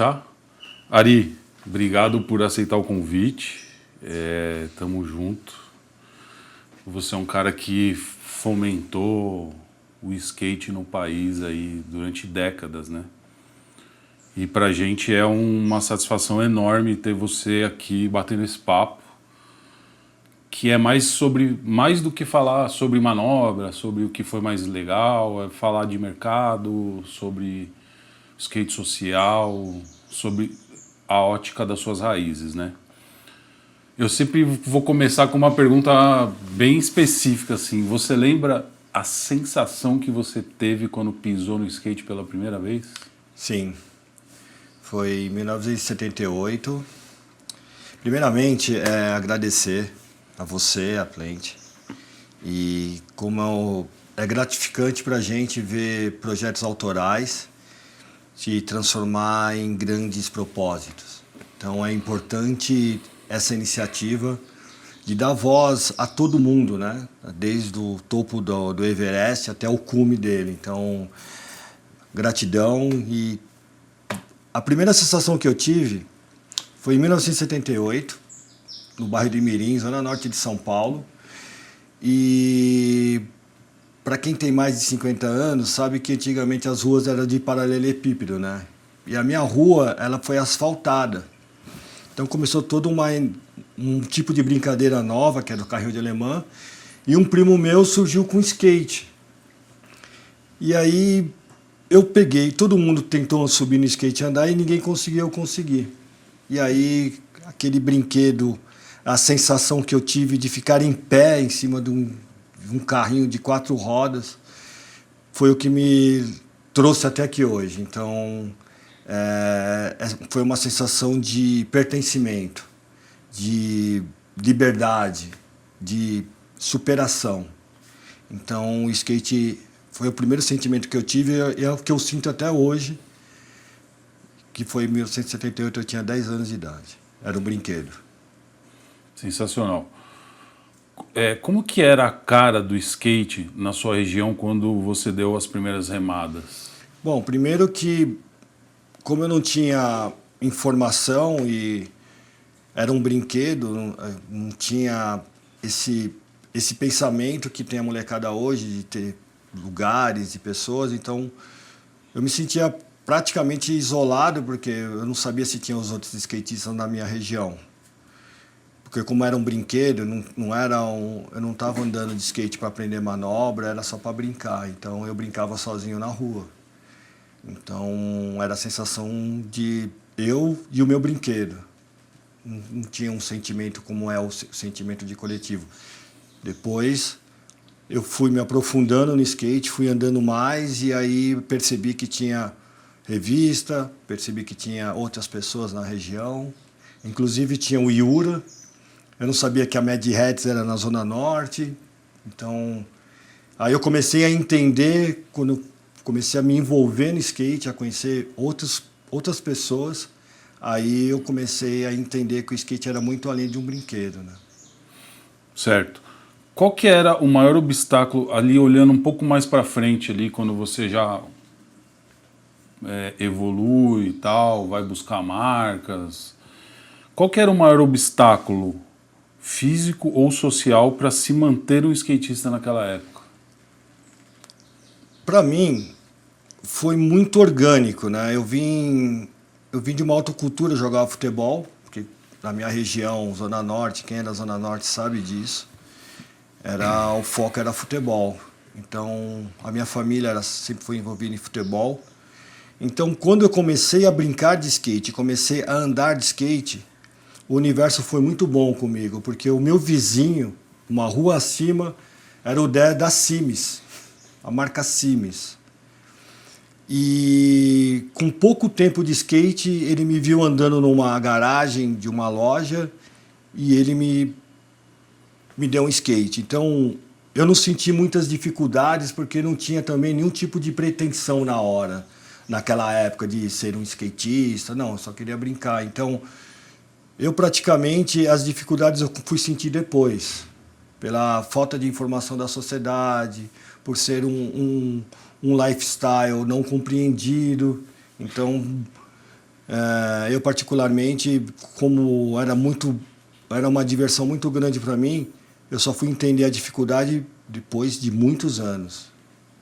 começar? Ari, obrigado por aceitar o convite. Tamo junto. Você é um cara que fomentou o skate no país aí durante décadas, né? E pra gente é uma satisfação enorme ter você aqui batendo esse papo, que é mais do que falar sobre manobra, sobre o que foi mais legal, é falar de mercado, sobre skate social, sobre a ótica das suas raízes, né? Eu sempre vou começar com uma pergunta bem específica, assim. Você lembra a sensação que você teve quando pisou no skate pela primeira vez? Sim, foi em 1978. Primeiramente, agradecer a você, a Plenty, e como é gratificante para a gente ver projetos autorais se transformar em grandes propósitos. Então é importante essa iniciativa de dar voz a todo mundo, né? Desde o topo do Everest até o cume dele. Então, gratidão. E a primeira sensação que eu tive foi em 1978, no bairro de Mirim, zona norte de São Paulo. E para quem tem mais de 50 anos, sabe que antigamente as ruas eram de paralelepípedo, né? E a minha rua, ela foi asfaltada. Então começou todo um tipo de brincadeira nova, que era o carrinho de alemã, e um primo meu surgiu com skate. E aí eu peguei, todo mundo tentou subir no skate e andar e ninguém conseguiu, eu consegui. E aí aquele brinquedo, a sensação que eu tive de ficar em pé em cima de um carrinho de 4 rodas, foi o que me trouxe até aqui hoje. Então, foi uma sensação de pertencimento, de liberdade, de superação. Então, o skate foi o primeiro sentimento que eu tive e é o que eu sinto até hoje, que foi em 1978, eu tinha 10 anos de idade. Era um brinquedo. Sensacional. Como que era a cara do skate na sua região quando você deu as primeiras remadas? Bom, primeiro que, como eu não tinha informação e era um brinquedo, não tinha esse pensamento que tem a molecada hoje de ter lugares e pessoas, então eu me sentia praticamente isolado porque eu não sabia se tinha os outros skatistas na minha região. Porque como era um brinquedo, eu não estava andando de skate para aprender manobra, era só para brincar. Então eu brincava sozinho na rua. Então era a sensação de eu e o meu brinquedo. Não tinha um sentimento como é o sentimento de coletivo. Depois eu fui me aprofundando no skate, fui andando mais e aí percebi que tinha revista, percebi que tinha outras pessoas na região. Inclusive tinha o Iura. Eu não sabia que a Mad Hats era na Zona Norte. Então, aí eu comecei a entender, quando eu comecei a me envolver no skate, a conhecer outras pessoas, aí eu comecei a entender que o skate era muito além de um brinquedo, né? Certo. Qual que era o maior obstáculo ali, olhando um pouco mais para frente ali, quando você já evolui e tal, vai buscar marcas? Qual que era o maior obstáculo físico ou social para se manter um skatista naquela época? Para mim, foi muito orgânico, né? Eu vim de uma autocultura, jogar futebol, porque na minha região, Zona Norte, quem é da Zona Norte sabe disso, o foco era futebol. Então, a minha família sempre foi envolvida em futebol. Então, quando eu comecei a brincar de skate, comecei a andar de skate, o universo foi muito bom comigo, porque o meu vizinho, uma rua acima, era o da Simes, a marca Simes. E com pouco tempo de skate, ele me viu andando numa garagem de uma loja e ele me deu um skate. Então, eu não senti muitas dificuldades porque não tinha também nenhum tipo de pretensão naquela época de ser um skatista. Não, eu só queria brincar. Então, eu praticamente, as dificuldades eu fui sentir depois, pela falta de informação da sociedade, por ser um lifestyle não compreendido. Então, Eu particularmente, como era uma diversão muito grande para mim, eu só fui entender a dificuldade depois de muitos anos.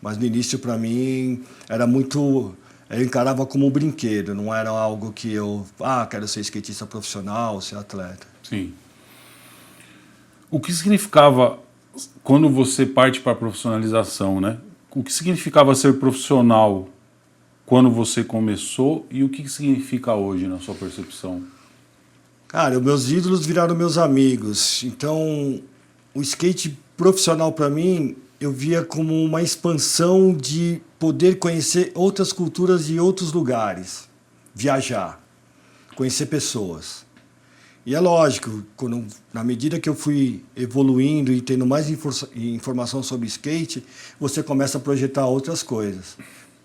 Mas no início, para mim, eu encarava como um brinquedo, não era algo que eu, quero ser skatista profissional, ser atleta. Sim. O que significava, quando você parte para a profissionalização, né? O que significava ser profissional quando você começou e o que significa hoje na sua percepção? Cara, meus ídolos viraram meus amigos. Então, o skate profissional para mim, eu via como uma expansão de poder conhecer outras culturas e outros lugares, viajar, conhecer pessoas. E é lógico, na medida que eu fui evoluindo e tendo mais informação sobre skate, você começa a projetar outras coisas.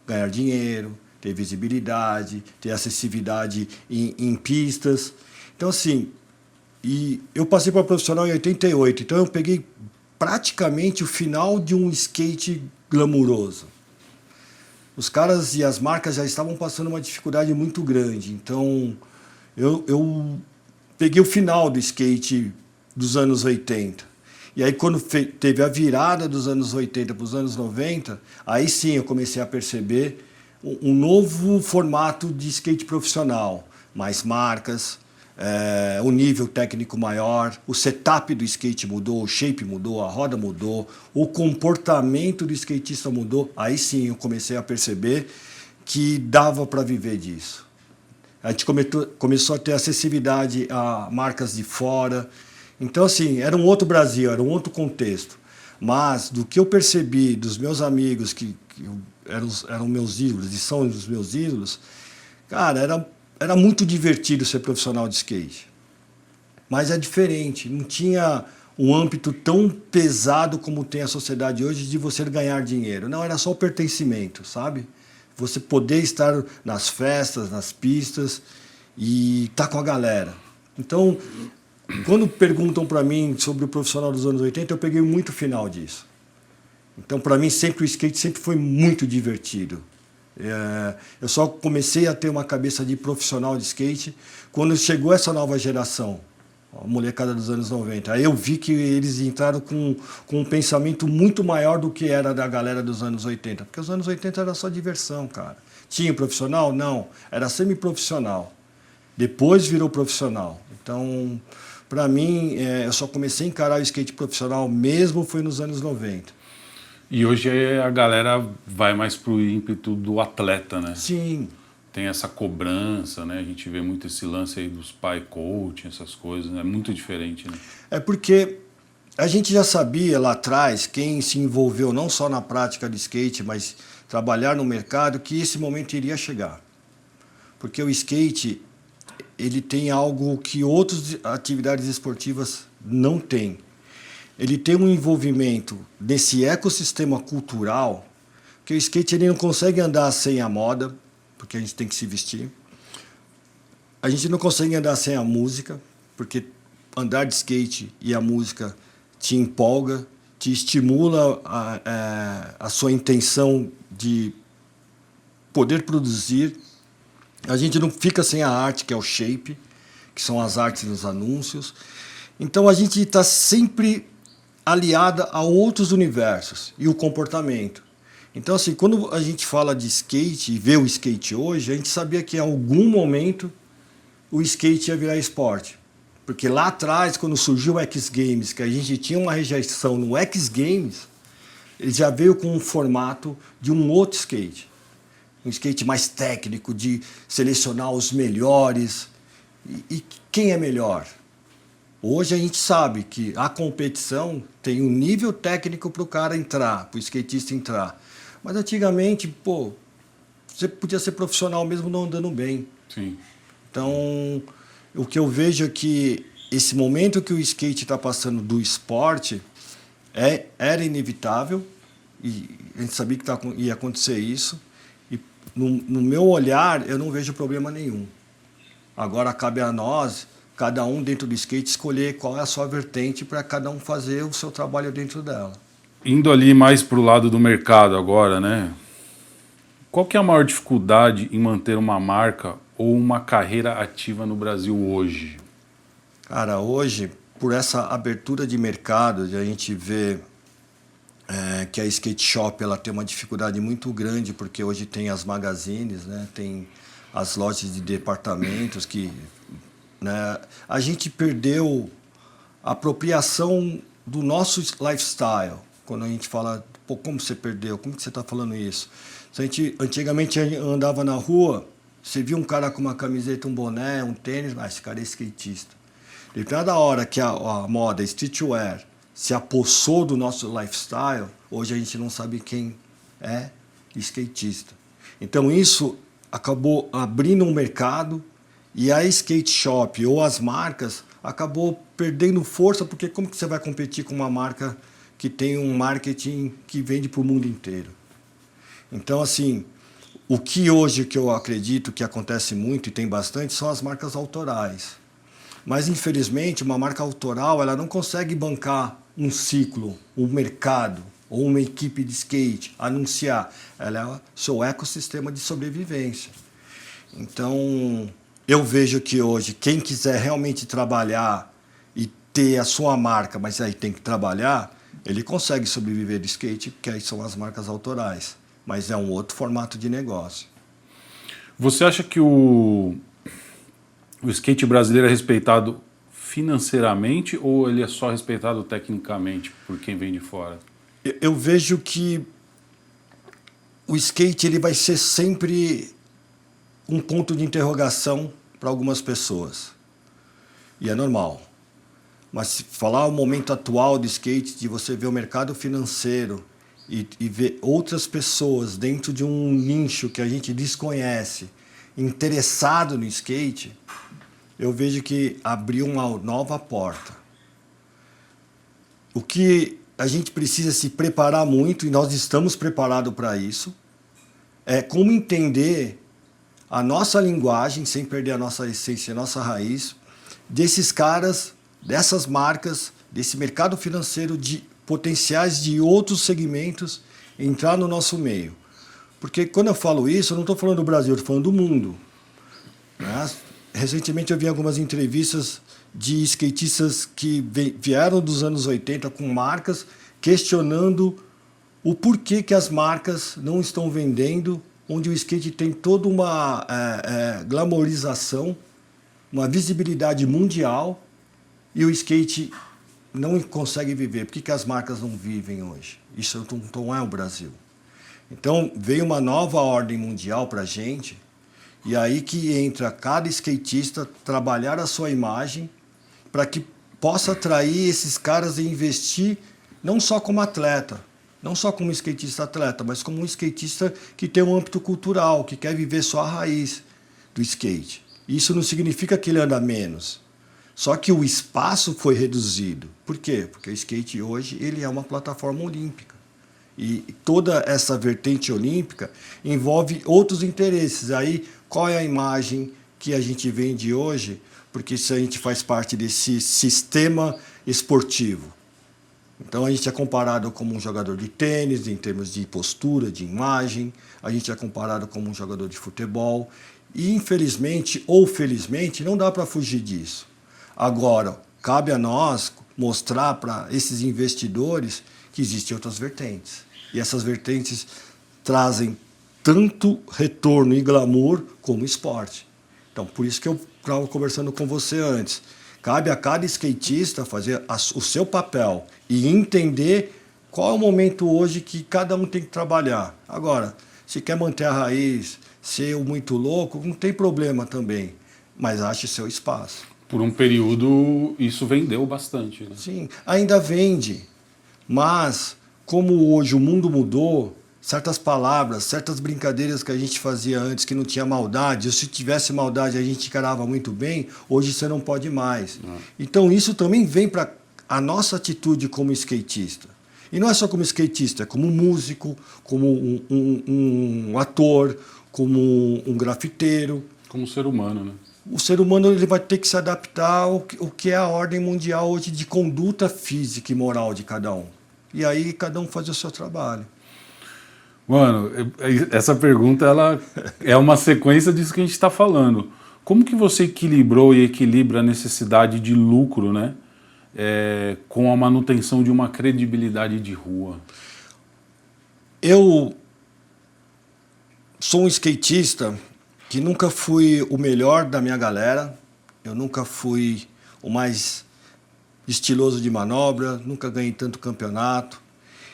Ganhar dinheiro, ter visibilidade, ter acessibilidade em pistas. Então, assim, e eu passei para profissional em 88, então eu peguei praticamente o final de um skate glamuroso. Os caras e as marcas já estavam passando uma dificuldade muito grande, então eu peguei o final do skate dos anos 80. E aí quando teve a virada dos anos 80 para os anos 90, aí sim eu comecei a perceber um novo formato de skate profissional, mais marcas, o nível técnico maior, o setup do skate mudou, o shape mudou, a roda mudou, o comportamento do skatista mudou. Aí sim eu comecei a perceber que dava para viver disso. A gente começou a ter acessibilidade a marcas de fora. Então, assim, era um outro Brasil, era um outro contexto. Mas do que eu percebi dos meus amigos que eram meus ídolos e são os meus ídolos, cara, era muito divertido ser profissional de skate. Mas é diferente, não tinha um âmbito tão pesado como tem a sociedade hoje de você ganhar dinheiro. Não, era só o pertencimento, sabe? Você poder estar nas festas, nas pistas e estar com a galera. Então, quando perguntam para mim sobre o profissional dos anos 80, eu peguei muito o final disso. Então, para mim, sempre o skate sempre foi muito divertido. Eu só comecei a ter uma cabeça de profissional de skate quando chegou essa nova geração, a molecada dos anos 90. Aí eu vi que eles entraram com um pensamento muito maior do que era da galera dos anos 80. Porque os anos 80 era só diversão, cara. Tinha profissional? Não. Era semi-profissional. Depois virou profissional. Então, para mim, eu só comecei a encarar o skate profissional mesmo foi nos anos 90. E hoje a galera vai mais pro ímpeto do atleta, né? Sim. Tem essa cobrança, né? A gente vê muito esse lance aí dos pai coaching, essas coisas, né? É muito diferente, né? É porque a gente já sabia lá atrás, quem se envolveu não só na prática de skate, mas trabalhar no mercado, que esse momento iria chegar. Porque o skate, ele tem algo que outras atividades esportivas não têm. Ele tem um envolvimento nesse ecossistema cultural, que o skate ele não consegue andar sem a moda, porque a gente tem que se vestir. A gente não consegue andar sem a música, porque andar de skate e a música te empolga, te estimula a sua intenção de poder produzir. A gente não fica sem a arte, que é o shape, que são as artes nos anúncios. Então a gente está sempre aliada a outros universos e o comportamento. Então, assim, quando a gente fala de skate e vê o skate hoje, a gente sabia que em algum momento o skate ia virar esporte. Porque lá atrás, quando surgiu o X Games, que a gente tinha uma rejeição no X Games, ele já veio com um formato de um outro skate. Um skate mais técnico, de selecionar os melhores. E quem é melhor? Hoje a gente sabe que a competição tem um nível técnico para o cara entrar, para o skatista entrar. Mas antigamente, você podia ser profissional mesmo não andando bem. Sim. Então, o que eu vejo é que esse momento que o skate está passando do esporte era inevitável, e a gente sabia que ia acontecer isso. E no meu olhar, eu não vejo problema nenhum. Agora cabe a nós, cada um dentro do skate, escolher qual é a sua vertente para cada um fazer o seu trabalho dentro dela. Indo ali mais pro lado do mercado agora, né? Qual que é a maior dificuldade em manter uma marca ou uma carreira ativa no Brasil hoje? Cara, hoje, por essa abertura de mercado, a gente vê que a skate shop ela tem uma dificuldade muito grande, porque hoje tem as magazines, né? Tem as lojas de departamentos que, né? A gente perdeu a apropriação do nosso lifestyle. Quando a gente fala, pô, como você perdeu? Como que você está falando isso? Se a gente, antigamente a gente andava na rua, você via um cara com uma camiseta, um boné, um tênis, esse cara é skatista. E cada hora que a moda streetwear se apossou do nosso lifestyle, hoje a gente não sabe quem é skatista. Então isso acabou abrindo um mercado e a skate shop ou as marcas acabou perdendo força, porque como que você vai competir com uma marca que tem um marketing que vende para o mundo inteiro? Então, assim, o que hoje que eu acredito que acontece muito e tem bastante são as marcas autorais. Mas, infelizmente, uma marca autoral ela não consegue bancar um ciclo, um mercado ou uma equipe de skate, anunciar. Ela é o seu ecossistema de sobrevivência. Então, eu vejo que hoje, quem quiser realmente trabalhar e ter a sua marca, mas aí tem que trabalhar, ele consegue sobreviver de skate, porque aí são as marcas autorais. Mas é um outro formato de negócio. Você acha que o skate brasileiro é respeitado financeiramente ou ele é só respeitado tecnicamente por quem vem de fora? Eu vejo que o skate ele vai ser sempre um ponto de interrogação para algumas pessoas. E é normal. Mas se falar o momento atual do skate, de você ver o mercado financeiro e ver outras pessoas dentro de um nicho que a gente desconhece, interessado no skate, eu vejo que abriu uma nova porta. O que a gente precisa se preparar muito, e nós estamos preparados para isso, é como entender a nossa linguagem, sem perder a nossa essência, a nossa raiz, desses caras, dessas marcas, desse mercado financeiro, de potenciais de outros segmentos entrar no nosso meio. Porque quando eu falo isso, eu não estou falando do Brasil, eu estou falando do mundo. Né? Recentemente eu vi algumas entrevistas de skatistas que vieram dos anos 80 com marcas questionando o porquê que as marcas não estão vendendo, onde o skate tem toda uma glamorização, uma visibilidade mundial, e o skate não consegue viver. Por que as marcas não vivem hoje? Isso não é o Brasil. Então veio uma nova ordem mundial para a gente, e aí que entra cada skatista trabalhar a sua imagem para que possa atrair esses caras e investir não só como atleta, não só como skatista atleta, mas como um skatista que tem um âmbito cultural, que quer viver só a raiz do skate. Isso não significa que ele anda menos. Só que o espaço foi reduzido. Por quê? Porque o skate hoje ele é uma plataforma olímpica. E toda essa vertente olímpica envolve outros interesses. Aí, qual é a imagem que a gente vende hoje? Porque se a gente faz parte desse sistema esportivo. Então, a gente é comparado como um jogador de tênis, em termos de postura, de imagem. A gente é comparado como um jogador de futebol. E, infelizmente ou felizmente, não dá para fugir disso. Agora, cabe a nós mostrar para esses investidores que existem outras vertentes. E essas vertentes trazem tanto retorno e glamour como esporte. Então, por isso que eu estava conversando com você antes. Cabe a cada skatista fazer o seu papel e entender qual é o momento hoje que cada um tem que trabalhar. Agora, se quer manter a raiz, ser muito louco, não tem problema também, mas ache seu espaço. Por um período, isso vendeu bastante. Né? Sim, ainda vende, mas como hoje o mundo mudou, certas palavras, certas brincadeiras que a gente fazia antes que não tinha maldade, ou se tivesse maldade a gente encarava muito bem, hoje você não pode mais. Então isso também vem para a nossa atitude como skatista. E não é só como skatista, é como músico, como um ator, como um grafiteiro. Como ser humano, né? O ser humano ele vai ter que se adaptar ao que é a ordem mundial hoje de conduta física e moral de cada um. E aí cada um faz o seu trabalho. Mano, essa pergunta ela é uma sequência disso que a gente está falando. Como que você equilibrou e equilibra a necessidade de lucro, né? Com a manutenção de uma credibilidade de rua? Eu sou um skatista que nunca fui o melhor da minha galera, eu nunca fui o mais estiloso de manobra, nunca ganhei tanto campeonato.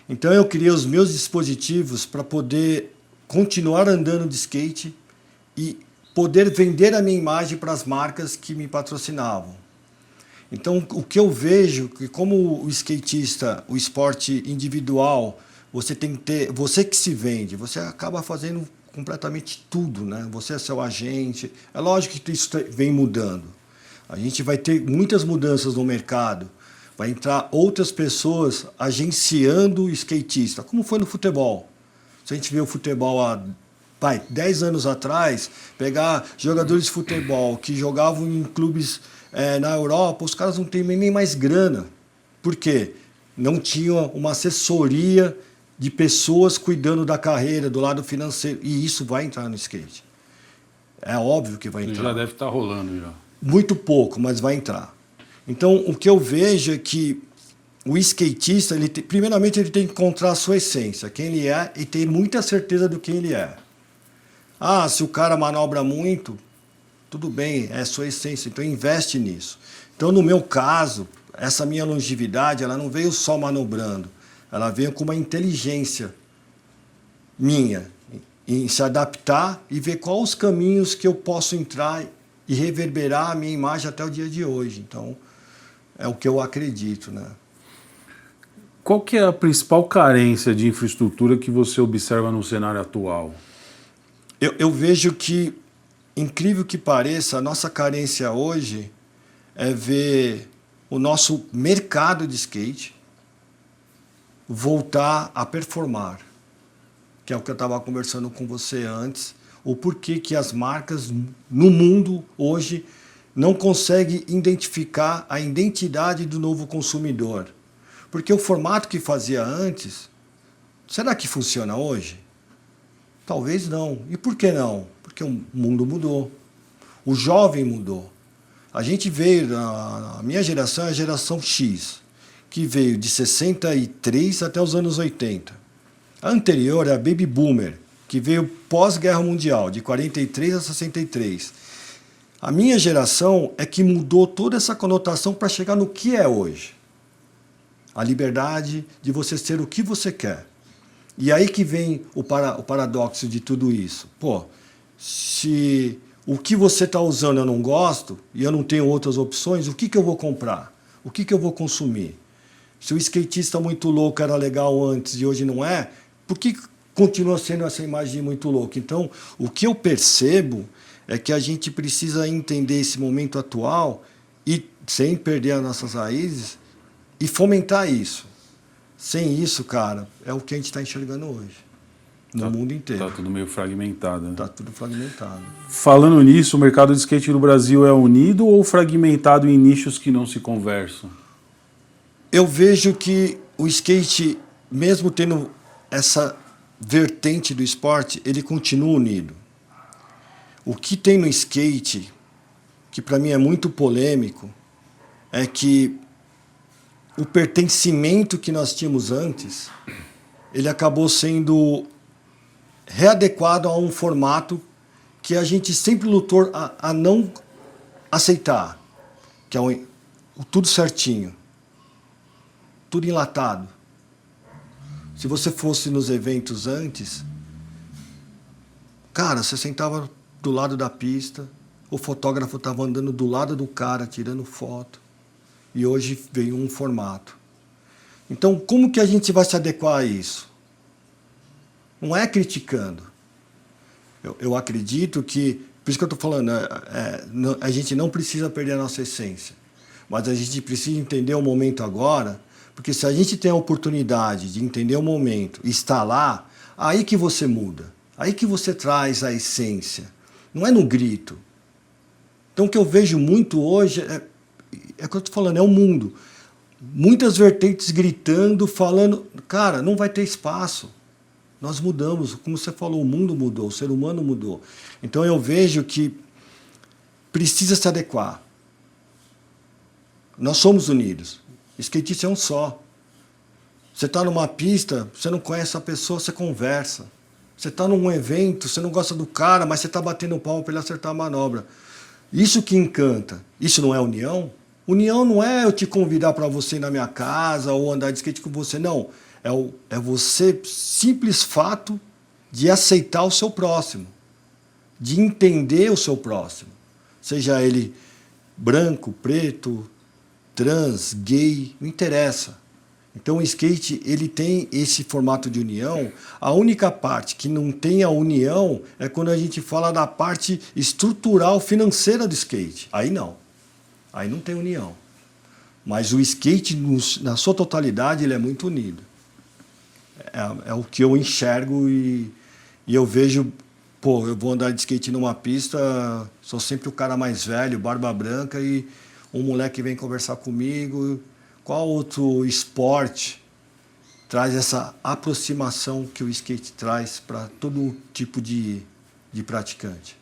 Então eu criei os meus dispositivos para poder continuar andando de skate e poder vender a minha imagem para as marcas que me patrocinavam. Então o que eu vejo que como o skatista, o esporte individual, você tem que ter, você que se vende, você acaba fazendo completamente tudo, né? Você é seu agente. É lógico que isso vem mudando. A gente vai ter muitas mudanças no mercado. Vai entrar outras pessoas agenciando o skatista, como foi no futebol. Se a gente vê o futebol há 10 anos atrás, pegar jogadores de futebol que jogavam em clubes na Europa, os caras não têm nem mais grana. Por quê? Não tinham uma assessoria de pessoas cuidando da carreira, do lado financeiro. E isso vai entrar no skate. É óbvio que vai entrar. Já deve estar rolando já. Muito pouco, mas vai entrar. Então, o que eu vejo é que o skatista, primeiramente, ele tem que encontrar a sua essência, quem ele é, e ter muita certeza do que ele é. Ah, se o cara manobra muito, tudo bem, é a sua essência, então investe nisso. Então, no meu caso, essa minha longevidade, ela não veio só manobrando, ela veio com uma inteligência minha, em se adaptar e ver quais os caminhos que eu posso entrar e reverberar a minha imagem até o dia de hoje. Então, é o que eu acredito, né? Qual que é a principal carência de infraestrutura que você observa no cenário atual? Eu vejo que, incrível que pareça, a nossa carência hoje é ver o nosso mercado de skate voltar a performar, que é o que eu estava conversando com você antes, o porquê que as marcas no mundo hoje não conseguem identificar a identidade do novo consumidor. Porque o formato que fazia antes, será que funciona hoje? Talvez não. E por que não? Porque o mundo mudou. O jovem mudou. A gente veio, a minha geração é a geração X, que veio de 63 até os anos 80. A anterior é a Baby Boomer, que veio pós-Guerra Mundial, de 43 a 63. A minha geração é que mudou toda essa conotação para chegar no que é hoje. A liberdade de você ser o que você quer. E aí que vem o paradoxo de tudo isso. Pô, se o que você está usando eu não gosto, e eu não tenho outras opções, o que eu vou comprar? O que eu vou consumir? Se o skatista muito louco era legal antes e hoje não é, por que continua sendo essa imagem muito louca? Então, o que eu percebo é que a gente precisa entender esse momento atual e, sem perder as nossas raízes, e fomentar isso. Sem isso, cara, é o que a gente está enxergando hoje, no mundo inteiro. Está tudo meio fragmentado, né? Está tudo fragmentado. Falando nisso, o mercado de skate no Brasil é unido ou fragmentado em nichos que não se conversam? Eu vejo que o skate, mesmo tendo essa vertente do esporte, ele continua unido. O que tem no skate, que para mim é muito polêmico, é que o pertencimento que nós tínhamos antes, ele acabou sendo readequado a um formato que a gente sempre lutou a não aceitar, que é o tudo certinho, tudo enlatado. Se você fosse nos eventos antes, cara, você sentava do lado da pista, o fotógrafo estava andando do lado do cara, tirando foto. E hoje veio um formato. Então, como que a gente vai se adequar a isso? Não é criticando. Eu acredito que, por isso que eu estou falando, a gente não precisa perder a nossa essência. Mas a gente precisa entender o momento agora, porque se a gente tem a oportunidade de entender o momento e estar lá, aí que você muda. Aí que você traz a essência. Não é no grito. Então, o que eu vejo muito hoje é o que eu estou falando, é o mundo. Muitas vertentes gritando, falando, cara, não vai ter espaço. Nós mudamos, como você falou, o mundo mudou, o ser humano mudou. Então eu vejo que precisa se adequar. Nós somos unidos. Skatista é um só. Você está numa pista, você não conhece a pessoa, você conversa. Você está num evento, você não gosta do cara, mas você está batendo palma para ele acertar a manobra. Isso que encanta. Isso não é união? União não é eu te convidar para você ir na minha casa ou andar de skate com você, não. É você, simples fato de aceitar o seu próximo, de entender o seu próximo. Seja ele branco, preto, trans, gay, não interessa. Então o skate ele tem esse formato de união. A única parte que não tem a união é quando a gente fala da parte estrutural financeira do skate. Aí não. Aí não tem união. Mas o skate, na sua totalidade, ele é muito unido. É o que eu enxergo e eu vejo... Pô, eu vou andar de skate numa pista, sou sempre o cara mais velho, barba branca, e um moleque vem conversar comigo. Qual outro esporte traz essa aproximação que o skate traz para todo tipo de praticante?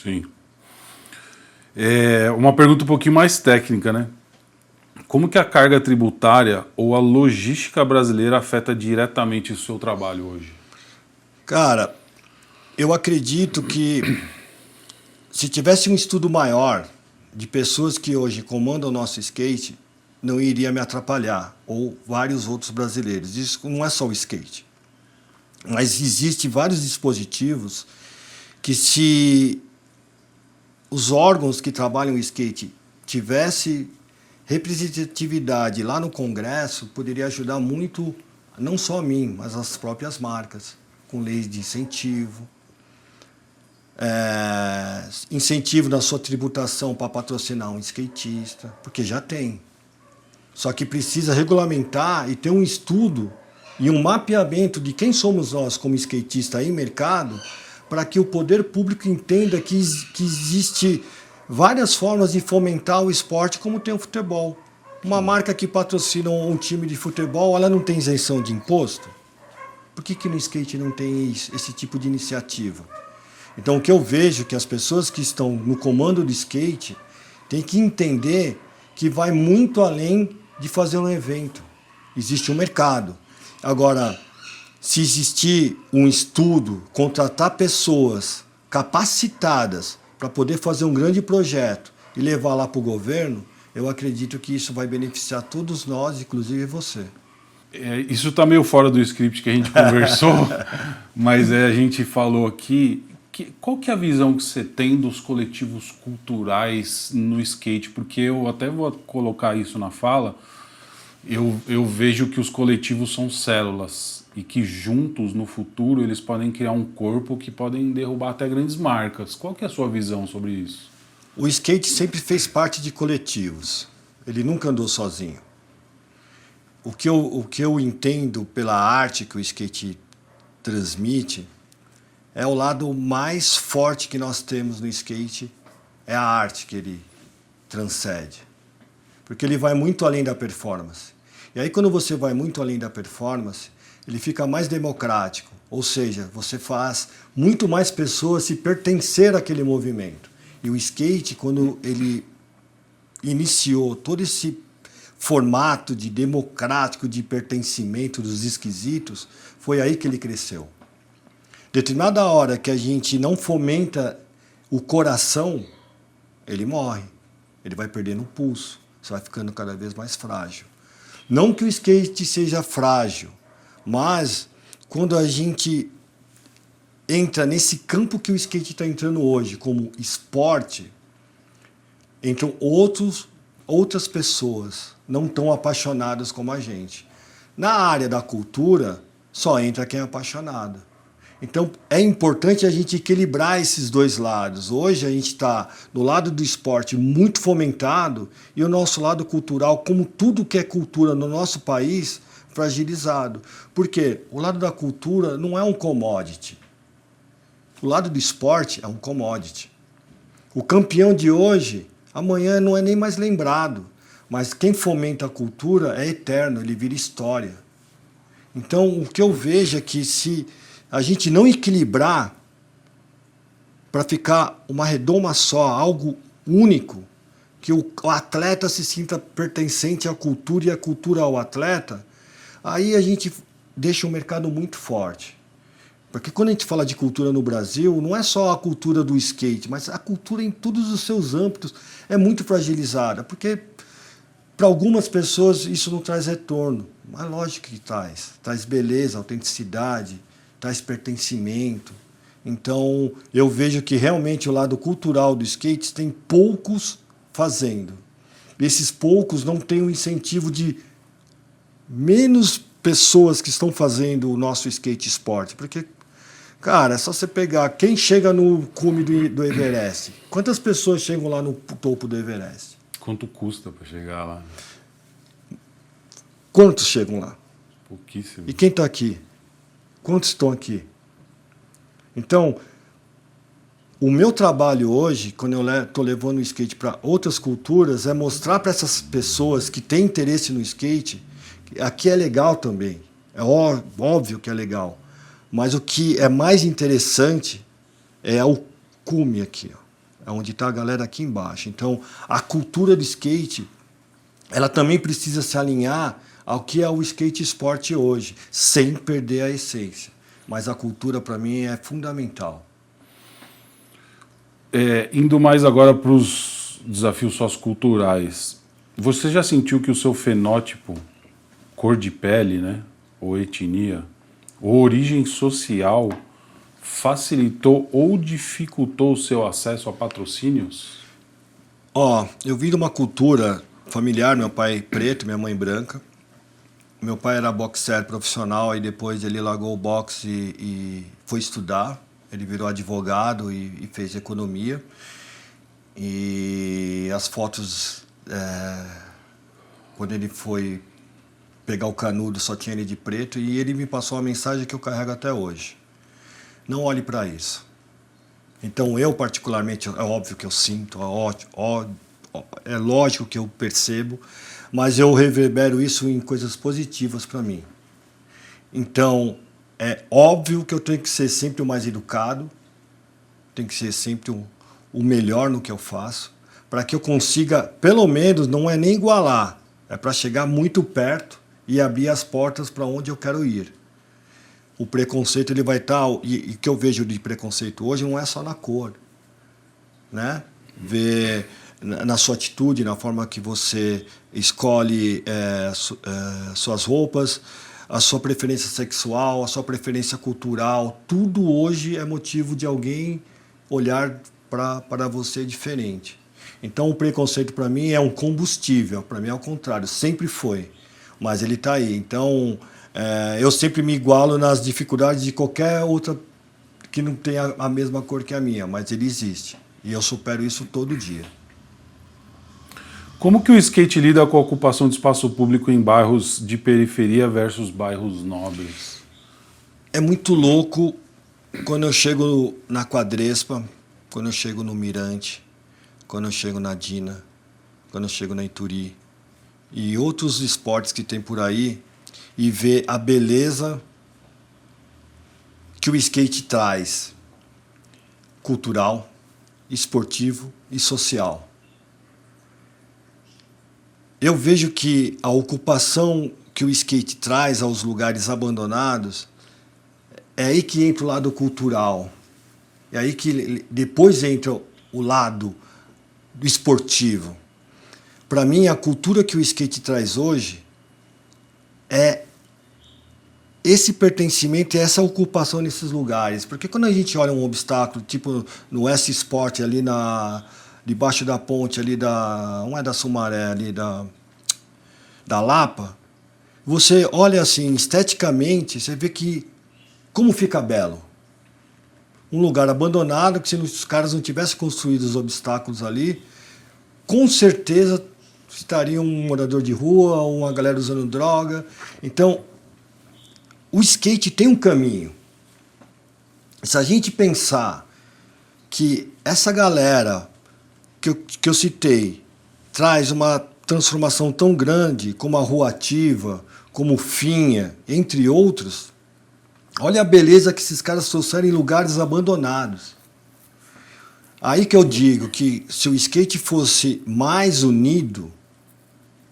Sim. Uma pergunta um pouquinho mais técnica, né? Como que a carga tributária ou a logística brasileira afeta diretamente o seu trabalho hoje? Cara, eu acredito que se tivesse um estudo maior de pessoas que hoje comandam o nosso skate, não iria me atrapalhar, ou vários outros brasileiros. Isso não é só o skate. Mas existem vários dispositivos que, se os órgãos que trabalham o skate tivessem representatividade lá no Congresso, poderia ajudar muito, não só a mim, mas as próprias marcas, com leis de incentivo, incentivo na sua tributação para patrocinar um skatista, porque já tem. Só que precisa regulamentar e ter um estudo e um mapeamento de quem somos nós como skatista em mercado, para que o poder público entenda que existe várias formas de fomentar o esporte, como tem o futebol. Uma marca que patrocina um time de futebol, ela não tem isenção de imposto? Por que no skate não tem esse tipo de iniciativa? Então o que eu vejo é que as pessoas que estão no comando do skate têm que entender que vai muito além de fazer um evento. Existe um mercado. Agora, se existir um estudo, contratar pessoas capacitadas para poder fazer um grande projeto e levar lá para o governo, eu acredito que isso vai beneficiar todos nós, inclusive você. Isso está meio fora do script que a gente conversou, mas a gente falou aqui. Qual que é a visão que você tem dos coletivos culturais no skate? Porque eu até vou colocar isso na fala, eu vejo que os coletivos são células e que juntos, no futuro, eles podem criar um corpo que podem derrubar até grandes marcas. Qual que é a sua visão sobre isso? O skate sempre fez parte de coletivos. Ele nunca andou sozinho. O que eu entendo pela arte que o skate transmite é o lado mais forte que nós temos no skate, é a arte que ele transcende. Porque ele vai muito além da performance. E aí quando você vai muito além da performance, ele fica mais democrático. Ou seja, você faz muito mais pessoas se pertencer àquele movimento. E o skate, quando ele iniciou todo esse formato de democrático, de pertencimento dos esquisitos, foi aí que ele cresceu. Determinada hora que a gente não fomenta o coração, ele morre. Ele vai perdendo o pulso. Você vai ficando cada vez mais frágil. Não que o skate seja frágil, mas quando a gente entra nesse campo que o skate está entrando hoje, como esporte, entram outras pessoas não tão apaixonadas como a gente. Na área da cultura, só entra quem é apaixonado. Então, é importante a gente equilibrar esses dois lados. Hoje a gente está no lado do esporte muito fomentado e o nosso lado cultural, como tudo que é cultura no nosso país, fragilizado. Por quê? O lado da cultura não é um commodity. O lado do esporte é um commodity. O campeão de hoje, amanhã não é nem mais lembrado. Mas quem fomenta a cultura é eterno, ele vira história. Então, o que eu vejo é que se a gente não equilibrar para ficar uma redoma só, algo único, que o atleta se sinta pertencente à cultura e a cultura ao atleta, aí a gente deixa o mercado muito forte. Porque quando a gente fala de cultura no Brasil, não é só a cultura do skate, mas a cultura em todos os seus âmbitos é muito fragilizada, porque para algumas pessoas isso não traz retorno, mas lógico que traz beleza, autenticidade, traz pertencimento. Então eu vejo que realmente o lado cultural do skate tem poucos fazendo. Esses poucos não têm o incentivo de menos pessoas que estão fazendo o nosso skate esporte, porque, cara, é só você pegar quem chega no cume do Everest. Quantas pessoas chegam lá no topo do Everest? Quanto custa para chegar lá? Quantos chegam lá? Pouquíssimo. E quem está aqui? Quantos estão aqui? Então, o meu trabalho hoje, quando eu estou levando o skate para outras culturas, é mostrar para essas pessoas que têm interesse no skate que aqui é legal também. É óbvio que é legal. Mas o que é mais interessante é o cume aqui, ó. É onde está a galera aqui embaixo. Então, a cultura do skate, ela também precisa se alinhar ao que é o skate esporte hoje, sem perder a essência. Mas a cultura, para mim, é fundamental. Indo mais agora para os desafios socioculturais, você já sentiu que o seu fenótipo, cor de pele, né, ou etnia, ou origem social, facilitou ou dificultou o seu acesso a patrocínios? Eu vim de uma cultura familiar, meu pai preto, minha mãe branca. Meu pai era boxer profissional e depois ele largou o boxe e foi estudar. Ele virou advogado e fez economia. E as fotos, quando ele foi pegar o canudo, só tinha ele de preto. E ele me passou uma mensagem que eu carrego até hoje. Não olhe para isso. Então eu, particularmente, é óbvio que eu sinto, é lógico que eu percebo, mas eu reverbero isso em coisas positivas para mim. Então, é óbvio que eu tenho que ser sempre o mais educado, tenho que ser sempre o melhor no que eu faço, para que eu consiga, pelo menos, não é nem igualar, é para chegar muito perto e abrir as portas para onde eu quero ir. O preconceito ele vai estar, e o que eu vejo de preconceito hoje não é só na cor, né? Ver na sua atitude, na forma que você escolhe suas roupas, a sua preferência sexual, a sua preferência cultural, tudo hoje é motivo de alguém olhar para você diferente. Então o preconceito para mim é um combustível, para mim é o contrário, sempre foi, mas ele está aí. Então eu sempre me igualo nas dificuldades de qualquer outra que não tenha a mesma cor que a minha, mas ele existe. E eu supero isso todo dia. Como que o skate lida com a ocupação de espaço público em bairros de periferia versus bairros nobres? É muito louco quando eu chego na Quadrespa, quando eu chego no Mirante, quando eu chego na Dina, quando eu chego na Ituri e outros esportes que tem por aí, e ver a beleza que o skate traz, cultural, esportivo e social. Eu vejo que a ocupação que o skate traz aos lugares abandonados, é aí que entra o lado cultural. É aí que depois entra o lado do esportivo. Para mim, a cultura que o skate traz hoje é esse pertencimento e essa ocupação nesses lugares. Porque quando a gente olha um obstáculo, tipo no S-Sport, ali debaixo da ponte, ali não é da Sumaré, ali da Lapa, você olha assim, esteticamente, você vê que como fica belo. Um lugar abandonado, que se os caras não tivessem construído os obstáculos ali, com certeza estaria um morador de rua, uma galera usando droga. Então, o skate tem um caminho. Se a gente pensar que essa galera que eu citei traz uma transformação tão grande como a Rua Ativa, como o Finha, entre outros, Olha a beleza que esses caras trouxeram em lugares abandonados. Aí que eu digo que se o skate fosse mais unido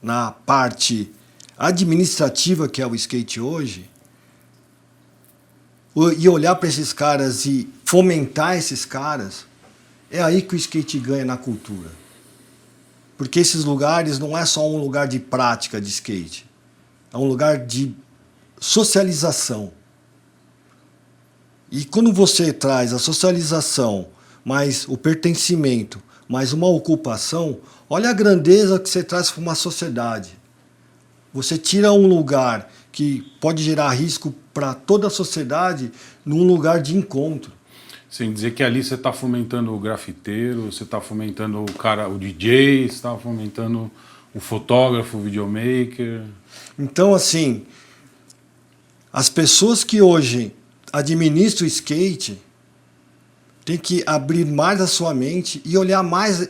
na parte administrativa que é o skate hoje, e olhar para esses caras e fomentar esses caras, é aí que o skate ganha na cultura. Porque esses lugares não é só um lugar de prática de skate, é um lugar de socialização. E quando você traz a socialização, mais o pertencimento, mais uma ocupação, olha a grandeza que você traz para uma sociedade. Você tira um lugar que pode gerar risco para toda a sociedade num lugar de encontro. Sem dizer que ali você está fomentando o grafiteiro, você está fomentando o DJ, você está fomentando o fotógrafo, o videomaker. Então, assim, as pessoas que hoje administram o skate têm que abrir mais a sua mente e olhar mais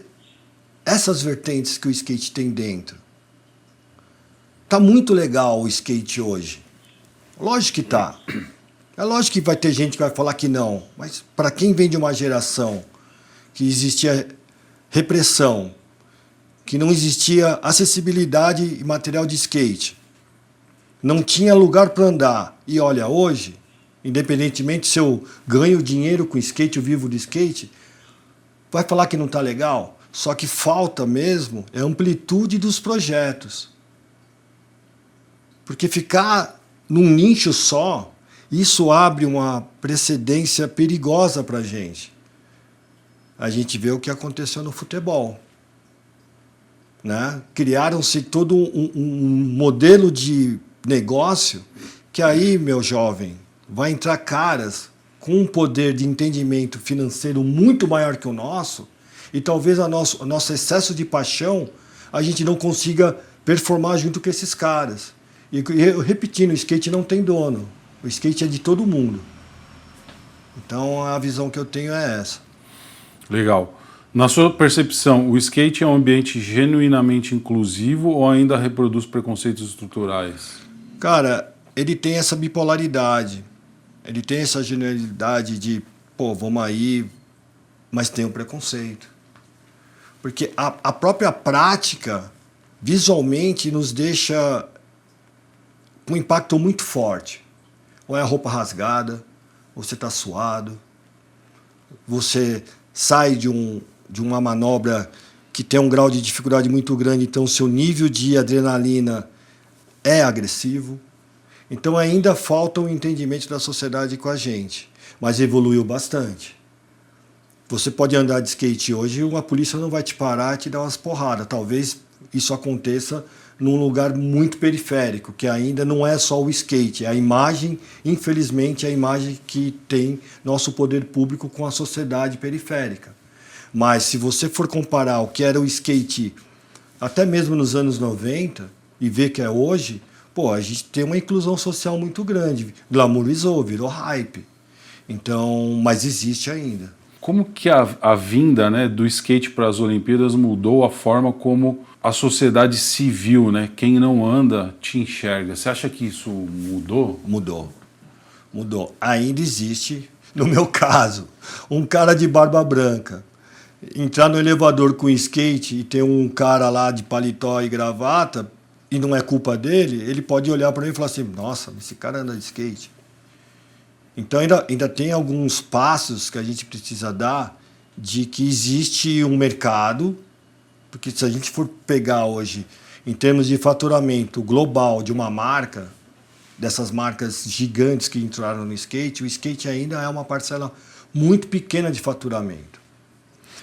essas vertentes que o skate tem dentro. Tá muito legal o skate hoje. Lógico que tá. É lógico que vai ter gente que vai falar que não, mas para quem vem de uma geração que existia repressão, que não existia acessibilidade e material de skate, não tinha lugar para andar, e olha, hoje, independentemente se eu ganho dinheiro com skate, eu vivo de skate, vai falar que não tá legal? Só que falta mesmo é amplitude dos projetos. Porque ficar num nicho só, isso abre uma precedência perigosa para a gente. A gente vê o que aconteceu no futebol. Né? Criaram-se todo um modelo de negócio que aí, meu jovem, vai entrar caras com um poder de entendimento financeiro muito maior que o nosso e talvez o nosso excesso de paixão a gente não consiga performar junto com esses caras. E repetindo, o skate não tem dono. O skate é de todo mundo. Então a visão que eu tenho é essa. Legal. Na sua percepção, o skate é um ambiente genuinamente inclusivo ou ainda reproduz preconceitos estruturais? Cara, ele tem essa bipolaridade. Ele tem essa genuinidade de, pô, vamos aí, mas tem um preconceito. Porque a própria prática, visualmente, nos deixa um impacto muito forte. Ou é a roupa rasgada, ou você está suado, você sai de uma manobra que tem um grau de dificuldade muito grande, então o seu nível de adrenalina é agressivo. Então ainda falta um entendimento da sociedade com a gente, mas evoluiu bastante. Você pode andar de skate hoje e uma polícia não vai te parar e te dar umas porradas. Talvez isso aconteça num lugar muito periférico, que ainda não é só o skate, é a imagem, infelizmente, é a imagem que tem nosso poder público com a sociedade periférica. Mas se você for comparar o que era o skate até mesmo nos anos 90 e ver que é hoje, pô, a gente tem uma inclusão social muito grande, glamourizou, virou hype. Então, mas existe ainda. Como que a vinda, né, do skate para as Olimpíadas mudou a forma como a sociedade civil, né, quem não anda, te enxerga? Você acha que isso mudou? Mudou. Ainda existe, no meu caso, um cara de barba branca entrar no elevador com skate e ter um cara lá de paletó e gravata e não é culpa dele, ele pode olhar para mim e falar assim, nossa, esse cara anda de skate. Então ainda tem alguns passos que a gente precisa dar de que existe um mercado, porque se a gente for pegar hoje, em termos de faturamento global de uma marca, dessas marcas gigantes que entraram no skate, o skate ainda é uma parcela muito pequena de faturamento.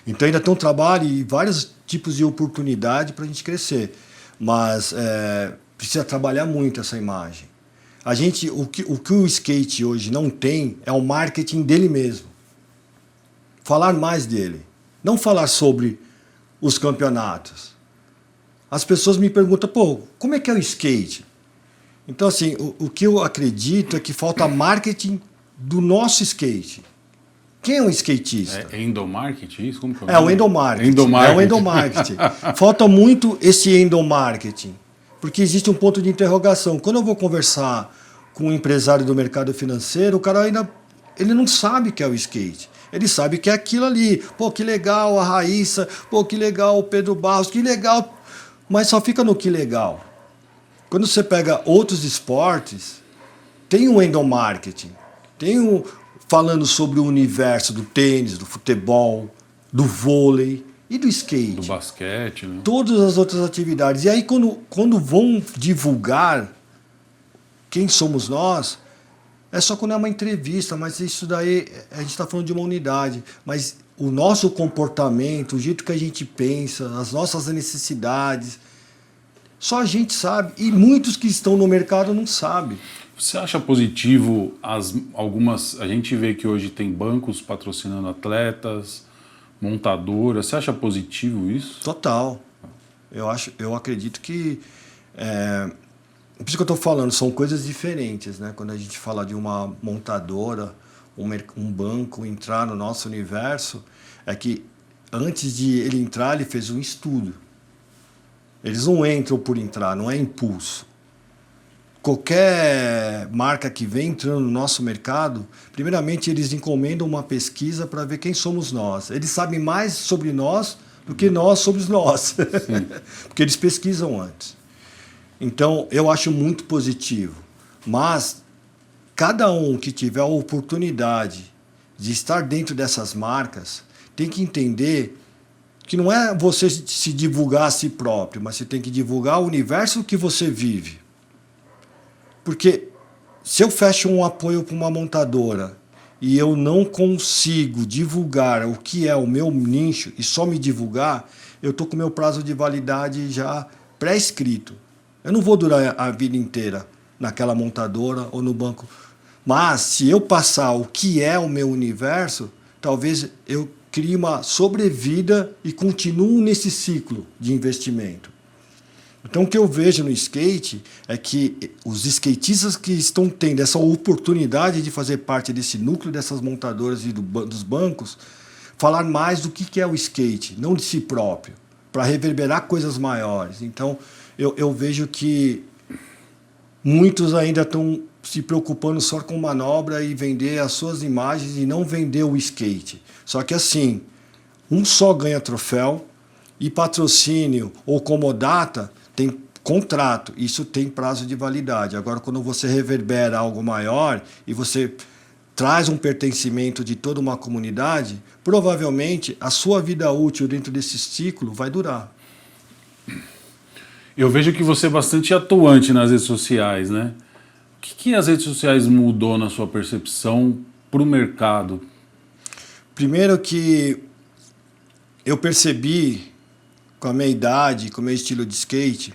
Então ainda tem um trabalho e vários tipos de oportunidade para a gente crescer, mas precisa trabalhar muito essa imagem. O que o skate hoje não tem é o marketing dele mesmo. Falar mais dele. Não falar sobre os campeonatos. As pessoas me perguntam, pô, como é que é o skate? Então, assim, o que eu acredito é que falta marketing do nosso skate. Quem é um skatista? É endomarketing isso? Como que é o endomarketing. É o endomarketing. Falta muito esse endomarketing. Porque existe um ponto de interrogação. Quando eu vou conversar com um empresário do mercado financeiro, o cara ainda ele não sabe o que é o skate. Ele sabe que é aquilo ali. Pô, que legal a Raíssa, pô, que legal o Pedro Barros, que legal. Mas só fica no que legal. Quando você pega outros esportes, tem um endomarketing, tem um falando sobre o universo do tênis, do futebol, do vôlei e do skate. Do basquete, né? Todas as outras atividades. E aí, quando vão divulgar quem somos nós, é só quando é uma entrevista, mas isso daí, a gente está falando de uma unidade. Mas o nosso comportamento, o jeito que a gente pensa, as nossas necessidades, só a gente sabe. E muitos que estão no mercado não sabem. Você acha positivo algumas... A gente vê que hoje tem bancos patrocinando atletas, montadoras. Você acha positivo isso? Total. Eu acredito que... por isso que eu estou falando, são coisas diferentes, né? Quando a gente fala de uma montadora, um banco entrar no nosso universo, é que antes de ele entrar, ele fez um estudo. Eles não entram por entrar, não é impulso. Qualquer marca que vem entrando no nosso mercado, primeiramente eles encomendam uma pesquisa para ver quem somos nós. Eles sabem mais sobre nós do que nós sobre nós, porque eles pesquisam antes. Então, eu acho muito positivo. Mas cada um que tiver a oportunidade de estar dentro dessas marcas tem que entender que não é você se divulgar a si próprio, mas você tem que divulgar o universo que você vive. Porque se eu fecho um apoio para uma montadora e eu não consigo divulgar o que é o meu nicho e só me divulgar, eu estou com o meu prazo de validade já pré-escrito. Eu não vou durar a vida inteira naquela montadora ou no banco. Mas se eu passar o que é o meu universo, talvez eu crie uma sobrevida e continuo nesse ciclo de investimento. Então o que eu vejo no skate é que os skatistas que estão tendo essa oportunidade de fazer parte desse núcleo dessas montadoras e dos bancos, falar mais do que é o skate, não de si próprio, para reverberar coisas maiores. Então eu vejo que muitos ainda estão se preocupando só com manobra e vender as suas imagens e não vender o skate. Só que assim, um só ganha troféu e patrocínio ou comodata tem contrato, isso tem prazo de validade. Agora, quando você reverbera algo maior e você traz um pertencimento de toda uma comunidade, provavelmente a sua vida útil dentro desse ciclo vai durar. Eu vejo que você é bastante atuante nas redes sociais, né? O que as redes sociais mudou na sua percepção para o mercado? Primeiro que eu percebi, com a minha idade, com o meu estilo de skate,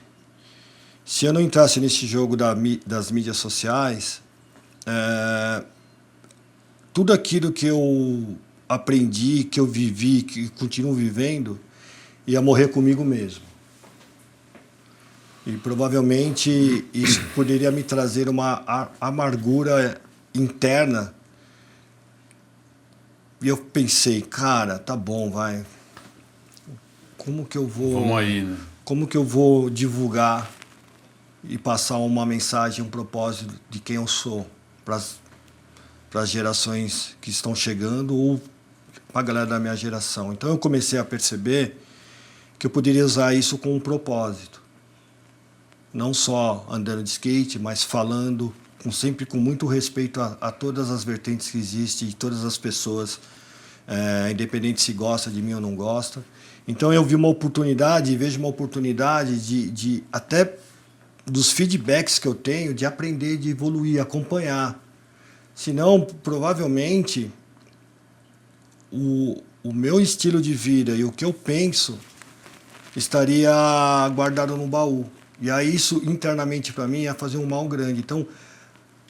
se eu não entrasse nesse jogo das mídias sociais, tudo aquilo que eu aprendi, que eu vivi, que continuo vivendo, ia morrer comigo mesmo. E provavelmente isso poderia me trazer uma amargura interna. E eu pensei, cara, tá bom, vai. Como que eu vou... Vamos aí, né? Como que eu vou divulgar e passar uma mensagem, um propósito de quem eu sou para as gerações que estão chegando ou para a galera da minha geração? Então eu comecei a perceber que eu poderia usar isso com um propósito. Não só andando de skate, mas falando sempre com muito respeito a todas as vertentes que existem e todas as pessoas, independente se gosta de mim ou não gosta. Então eu vi uma oportunidade, vejo uma oportunidade de até dos feedbacks que eu tenho, de aprender, de evoluir, acompanhar. Senão, provavelmente, o meu estilo de vida e o que eu penso estaria guardado no baú. E aí isso internamente para mim ia fazer um mal grande. Então,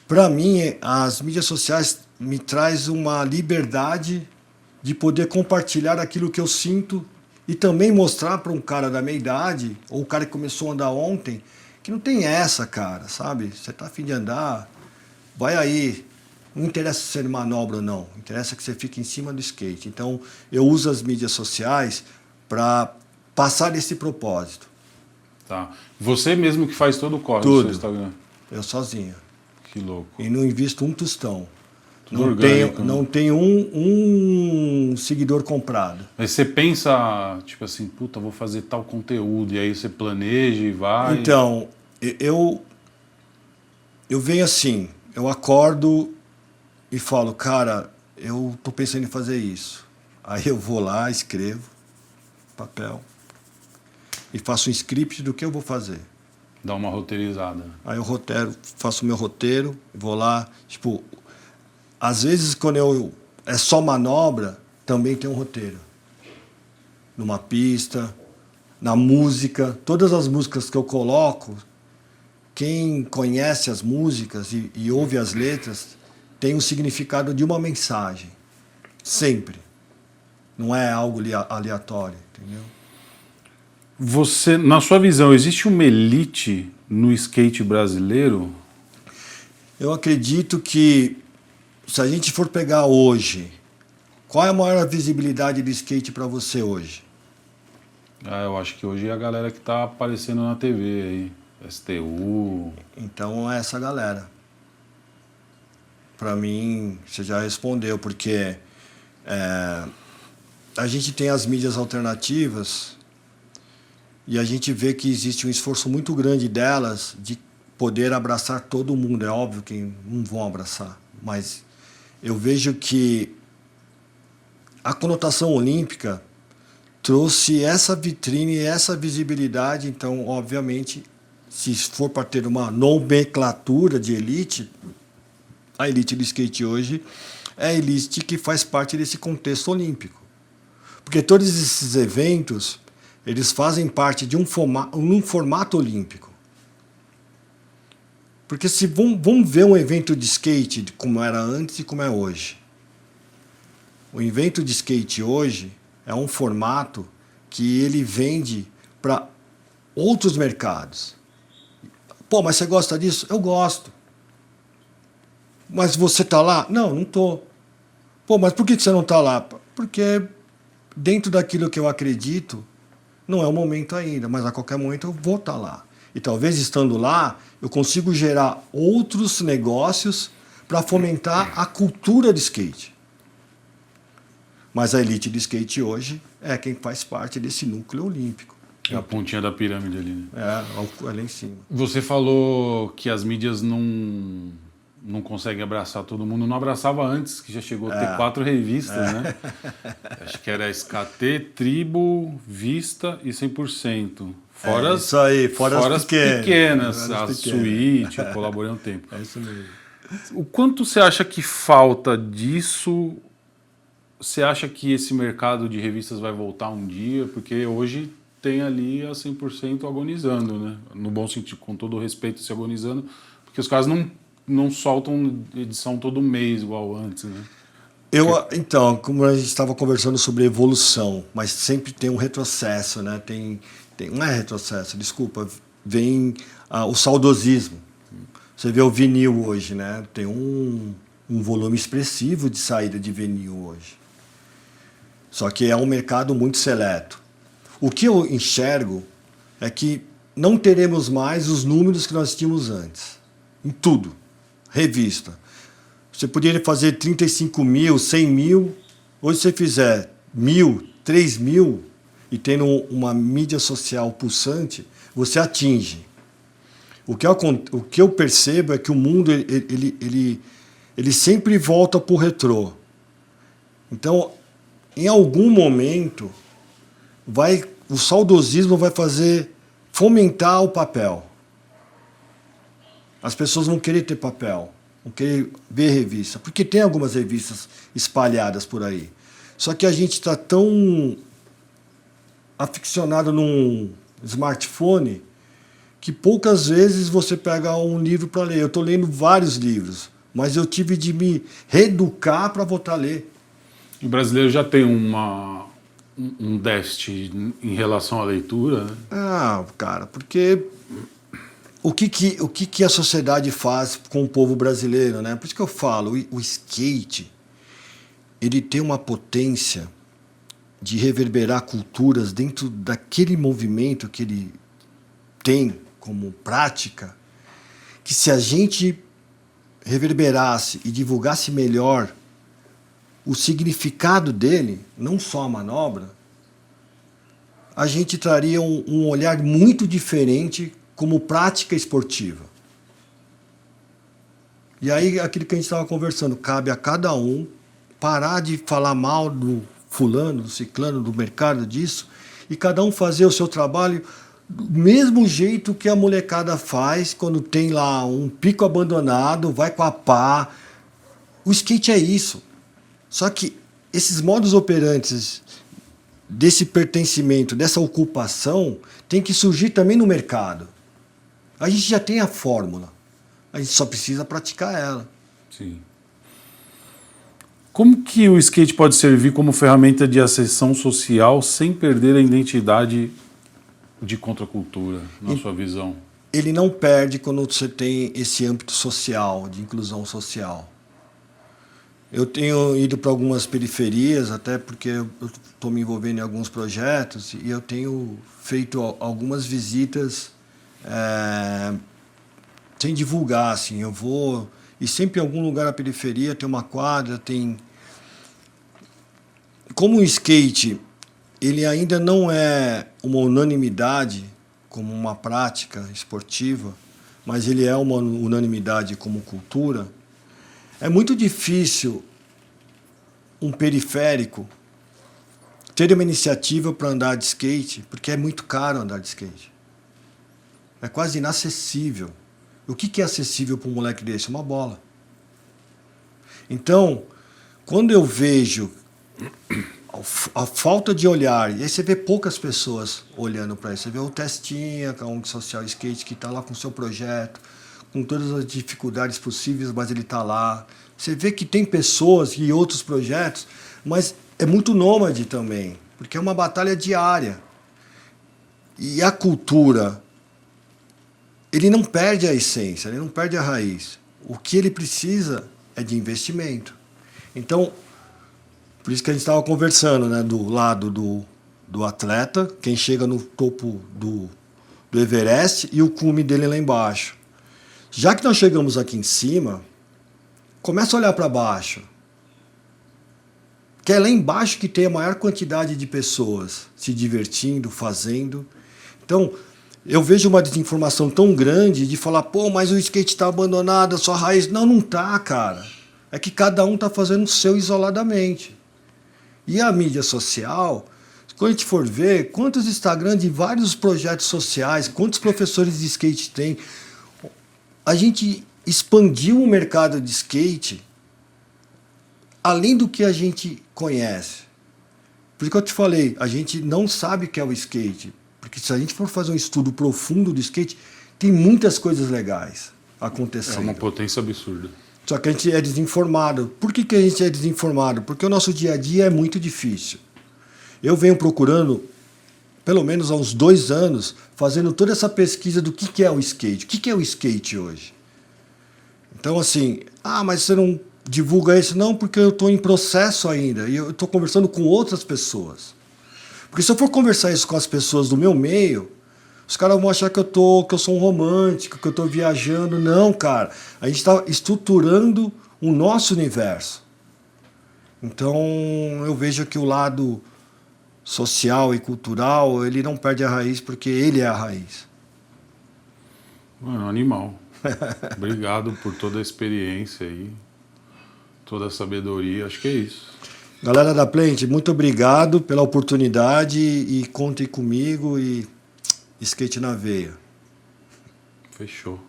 para mim, as mídias sociais me traz uma liberdade de poder compartilhar aquilo que eu sinto e também mostrar para um cara da minha idade, ou o cara que começou a andar ontem, que não tem essa, cara, sabe? Você tá a fim de andar, vai aí. Não interessa se é manobra ou não, interessa que você fique em cima do skate. Então, eu uso as mídias sociais para passar esse propósito. Tá. Você mesmo que faz todo o corre Tudo. no seu Instagram? Eu sozinho. Que louco. E não invisto um tostão. Tudo orgânico, Não tenho um seguidor comprado. Mas você pensa, tipo assim, puta, vou fazer tal conteúdo, e aí você planeja e vai... Então, eu venho assim, eu acordo e falo, cara, eu tô pensando em fazer isso. Aí eu vou lá, escrevo, papel, e faço um script do que eu vou fazer. Dá uma roteirizada. Aí eu faço o meu roteiro, vou lá, tipo, às vezes quando é só manobra, também tem um roteiro. Numa pista, na música, todas as músicas que eu coloco, quem conhece as músicas e ouve as letras, tem o significado de uma mensagem. Sempre. Não é algo aleatório, entendeu? Você, na sua visão, existe uma elite no skate brasileiro? Eu acredito que, se a gente for pegar hoje, qual é a maior visibilidade do skate para você hoje? Ah, eu acho que hoje é a galera que tá aparecendo na TV aí. STU. Então é essa galera. Para mim, você já respondeu, porque a gente tem as mídias alternativas e a gente vê que existe um esforço muito grande delas de poder abraçar todo mundo. É óbvio que não vão abraçar, mas eu vejo que a conotação olímpica trouxe essa vitrine e essa visibilidade. Então, obviamente, se for para ter uma nomenclatura de elite, a elite do skate hoje é a elite que faz parte desse contexto olímpico. Porque todos esses eventos, eles fazem parte de um formato olímpico. Porque se vamos ver um evento de skate como era antes e como é hoje. O evento de skate hoje é um formato que ele vende para outros mercados. Pô, mas você gosta disso? Eu gosto. Mas você tá lá? Não, não tô. Pô, mas por que você não tá lá? Porque dentro daquilo que eu acredito, não é o momento ainda, mas a qualquer momento eu vou estar lá. E talvez estando lá, eu consigo gerar outros negócios para fomentar a cultura de skate. Mas a elite do skate hoje é quem faz parte desse núcleo olímpico. É a pontinha da pirâmide ali, né? É lá em cima. Você falou que as mídias não conseguem abraçar todo mundo. Não abraçava antes, que já chegou a ter 4 revistas, né? Acho que era SKT, Tribo, Vista e 100%. Fora as, isso aí, fora as pequenas, a Suíte, eu colaborei um tempo. É isso mesmo. O quanto você acha que falta disso? Você acha que esse mercado de revistas vai voltar um dia? Porque hoje tem ali a 100% agonizando, né? No bom sentido, com todo o respeito, se agonizando, porque os caras não soltam edição todo mês igual antes, né? Então, como a gente estava conversando sobre evolução, mas sempre tem um retrocesso, né? Não é retrocesso, desculpa, vem o saudosismo. Você vê o vinil hoje, né? Tem um volume expressivo de saída de vinil hoje. Só que é um mercado muito seleto. O que eu enxergo é que não teremos mais os números que nós tínhamos antes. Em tudo. Revista. Você poderia fazer 35 mil, 100 mil. Hoje, se você fizer 1.000, 3.000 e tendo uma mídia social pulsante, você atinge. O que eu percebo é que o mundo ele sempre volta para o retrô. Então, em algum momento, o saudosismo vai fomentar o papel. As pessoas vão querer ter papel, vão querer ver revista, porque tem algumas revistas espalhadas por aí. Só que a gente está tão aficionado num smartphone que poucas vezes você pega um livro para ler. Eu estou lendo vários livros, mas eu tive de me reeducar para voltar a ler. O brasileiro já tem um déficit em relação à leitura, né? Cara, porque o que a sociedade faz com o povo brasileiro, né? Por isso que eu falo, o skate, ele tem uma potência de reverberar culturas dentro daquele movimento que ele tem como prática, que se a gente reverberasse e divulgasse melhor o significado dele, não só a manobra, a gente traria um olhar muito diferente como prática esportiva. E aí, aquilo que a gente estava conversando, cabe a cada um parar de falar mal do fulano, do ciclano, do mercado, disso, e cada um fazer o seu trabalho do mesmo jeito que a molecada faz quando tem lá um pico abandonado, vai com a pá. O skate é isso. Só que esses modus operantes desse pertencimento, dessa ocupação, tem que surgir também no mercado. A gente já tem a fórmula, a gente só precisa praticar ela. Sim. Como que o skate pode servir como ferramenta de ascensão social sem perder a identidade de contracultura, na sua visão? Ele não perde quando você tem esse âmbito social, de inclusão social. Eu tenho ido para algumas periferias, até porque eu estou me envolvendo em alguns projetos, e eu tenho feito algumas visitas sem divulgar, assim. Eu vou, e sempre em algum lugar na periferia tem uma quadra, tem... Como o skate, ele ainda não é uma unanimidade como uma prática esportiva, mas ele é uma unanimidade como cultura. É muito difícil um periférico ter uma iniciativa para andar de skate, porque é muito caro andar de skate. É quase inacessível. O que é acessível para um moleque desse? Uma bola. Então, quando eu vejo a falta de olhar, e aí você vê poucas pessoas olhando para isso, você vê o Testinha, que é um social skate, que está lá com o seu projeto, com todas as dificuldades possíveis, mas ele está lá. Você vê que tem pessoas e outros projetos, mas é muito nômade também, porque é uma batalha diária. E a cultura, ele não perde a essência, ele não perde a raiz. O que ele precisa é de investimento. Então, por isso que a gente estava conversando, né, do lado do atleta, quem chega no topo do Everest e o cume dele lá embaixo. Já que nós chegamos aqui em cima, começa a olhar para baixo. Que é lá embaixo que tem a maior quantidade de pessoas se divertindo, fazendo. Então, eu vejo uma desinformação tão grande de falar, pô, mas o skate está abandonado, a sua raiz... Não, não tá, cara. É que cada um está fazendo o seu isoladamente. E a mídia social, quando a gente for ver, quantos Instagram de vários projetos sociais, quantos professores de skate tem... A gente expandiu o mercado de skate além do que a gente conhece. Por isso que eu te falei, a gente não sabe o que é o skate. Porque se a gente for fazer um estudo profundo do skate, tem muitas coisas legais acontecendo. É uma potência absurda. Só que a gente é desinformado. Por que a gente é desinformado? Porque o nosso dia a dia é muito difícil. Eu venho procurando, pelo menos há uns 2 anos, fazendo toda essa pesquisa do que é o skate. O que é o skate hoje? Então, assim, mas você não divulga isso? Não, porque eu estou em processo ainda. E eu estou conversando com outras pessoas. Porque se eu for conversar isso com as pessoas do meu meio, os caras vão achar que eu sou um romântico, que eu estou viajando. Não, cara. A gente está estruturando o nosso universo. Então, eu vejo que o lado social e cultural, ele não perde a raiz porque ele é a raiz. Mano, animal. Obrigado por toda a experiência aí, toda a sabedoria. Acho que é isso. Galera da Plant, muito obrigado pela oportunidade e contem comigo e skate na veia. Fechou.